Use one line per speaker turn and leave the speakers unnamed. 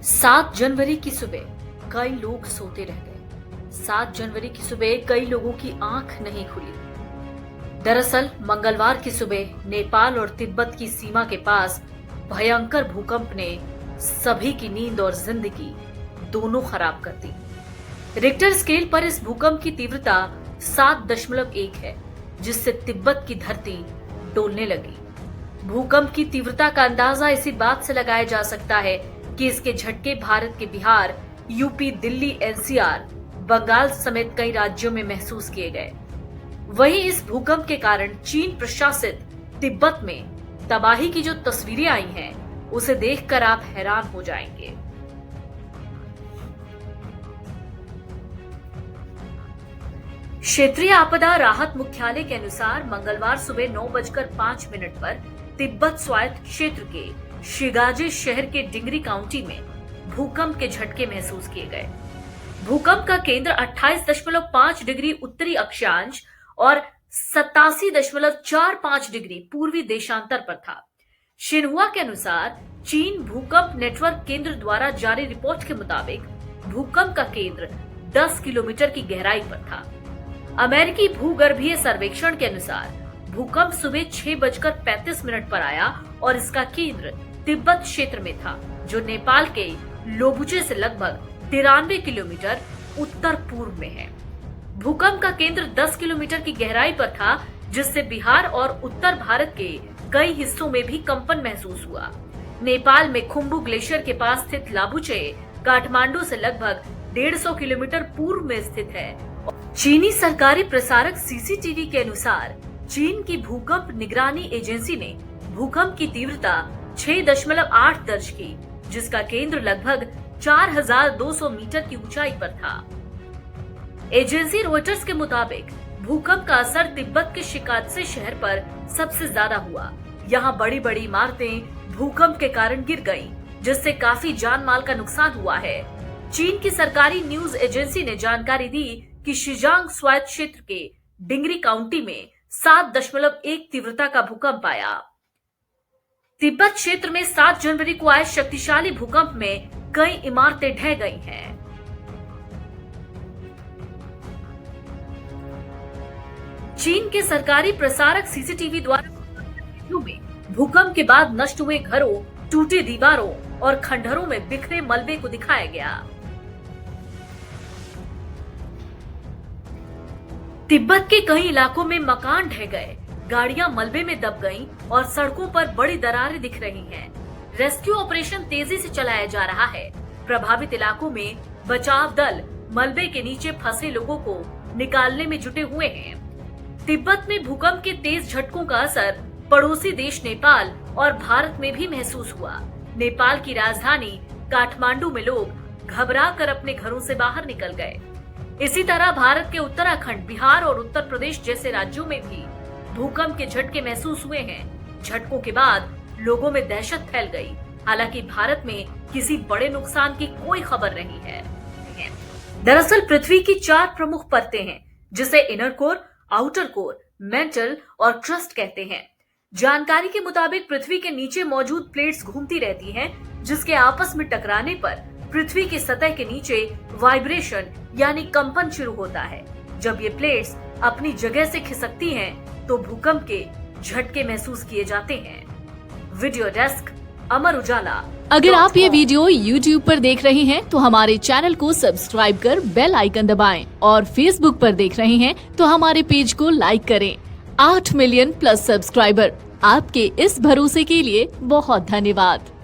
7 जनवरी की सुबह कई लोग सोते रह गए। 7 जनवरी की सुबह कई लोगों की आंख नहीं खुली। दरअसल मंगलवार की सुबह नेपाल और तिब्बत की सीमा के पास भयंकर भूकंप ने सभी की नींद और जिंदगी दोनों खराब कर दी। रिक्टर स्केल पर इस भूकंप की तीव्रता 7.1 है, जिससे तिब्बत की धरती डोलने लगी। भूकंप की तीव्रता का अंदाजा इसी बात से लगाया जा सकता है कि इसके झटके भारत के बिहार, यूपी, दिल्ली, एनसीआर, बंगाल समेत कई राज्यों में महसूस किए गए। वहीं इस भूकंप के कारण चीन प्रशासित तिब्बत में तबाही की जो तस्वीरें आई हैं, उसे देखकर आप हैरान हो जाएंगे। क्षेत्रीय आपदा राहत मुख्यालय के अनुसार मंगलवार सुबह 9:05 पर तिब्बत स्वायत्त क्षेत्र के शिगाजे शहर के डिंगरी काउंटी में भूकंप के झटके महसूस किए गए। भूकंप का केंद्र 28.5 डिग्री उत्तरी अक्षांश और 87.45 डिग्री पूर्वी देशांतर पर था। शिन्हुआ के अनुसार चीन भूकंप नेटवर्क केंद्र द्वारा जारी रिपोर्ट के मुताबिक भूकंप का केंद्र 10 किलोमीटर की गहराई पर था। अमेरिकी भूगर्भीय सर्वेक्षण के अनुसार भूकंप सुबह 6:35 पर आया और इसका केंद्र तिब्बत क्षेत्र में था, जो नेपाल के लोबुचे से लगभग 93 किलोमीटर उत्तर पूर्व में है। भूकंप का केंद्र 10 किलोमीटर की गहराई पर था, जिससे बिहार और उत्तर भारत के कई हिस्सों में भी कंपन महसूस हुआ। नेपाल में खुम्बू ग्लेशियर के पास स्थित लाबुचे काठमांडू से लगभग 150 किलोमीटर पूर्व में स्थित है। चीनी सरकारी प्रसारक सीसीटीवी के अनुसार चीन की भूकंप निगरानी एजेंसी ने भूकंप की तीव्रता 6.8 दर्ज की, जिसका केंद्र लगभग 4200 मीटर की ऊंचाई पर था। एजेंसी रॉयटर्स के मुताबिक भूकंप का असर तिब्बत के शिकात्से शहर पर सबसे ज्यादा हुआ। यहाँ बड़ी बड़ी इमारतें भूकंप के कारण गिर गईं, जिससे काफी जान माल का नुकसान हुआ है। चीन की सरकारी न्यूज एजेंसी ने जानकारी दी कि शिजांग स्वायत्त क्षेत्र के डिंगरी काउंटी में 7.1 तीव्रता का भूकंप आया। तिब्बत क्षेत्र में 7 जनवरी को आए शक्तिशाली भूकंप में कई इमारतें ढह गई हैं। चीन के सरकारी प्रसारक सीसीटीवी द्वारा में भूकंप के बाद नष्ट हुए घरों, टूटे दीवारों और खंडहरों में बिखरे मलबे को दिखाया गया। तिब्बत के कई इलाकों में मकान ढह गए, गाड़ियां मलबे में दब गईं और सड़कों पर बड़ी दरारें दिख रही हैं। रेस्क्यू ऑपरेशन तेजी से चलाया जा रहा है। प्रभावित इलाकों में बचाव दल मलबे के नीचे फंसे लोगों को निकालने में जुटे हुए हैं। तिब्बत में भूकंप के तेज झटकों का असर पड़ोसी देश नेपाल और भारत में भी महसूस हुआ। नेपाल की राजधानी काठमांडू में लोग घबरा कर अपने घरों से बाहर निकल गए। इसी तरह भारत के उत्तराखंड, बिहार और उत्तर प्रदेश जैसे राज्यों में भी भूकंप के झटके महसूस हुए हैं। झटकों के बाद लोगों में दहशत फैल गई। हालांकि भारत में किसी बड़े नुकसान की कोई खबर नहीं है। दरअसल पृथ्वी की 4 प्रमुख परतें हैं, जिसे inner core, outer core, mental और क्रस्ट कहते हैं। जानकारी के मुताबिक पृथ्वी के नीचे मौजूद प्लेट्स घूमती रहती हैं, जिसके आपस में टकराने पर पृथ्वी की सतह के नीचे वाइब्रेशन यानी कंपन शुरू होता है। जब ये प्लेट्स अपनी जगह से खिसकती हैं, तो भूकंप के झटके महसूस किए जाते हैं। Video desk, Amar Ujala.
अगर आप ये वीडियो YouTube पर देख रहे हैं तो हमारे चैनल को सब्सक्राइब कर बेल आइकन दबाएं, और Facebook पर देख रहे हैं तो हमारे पेज को लाइक करें। 8 मिलियन प्लस सब्सक्राइबर, आपके इस भरोसे के लिए बहुत धन्यवाद।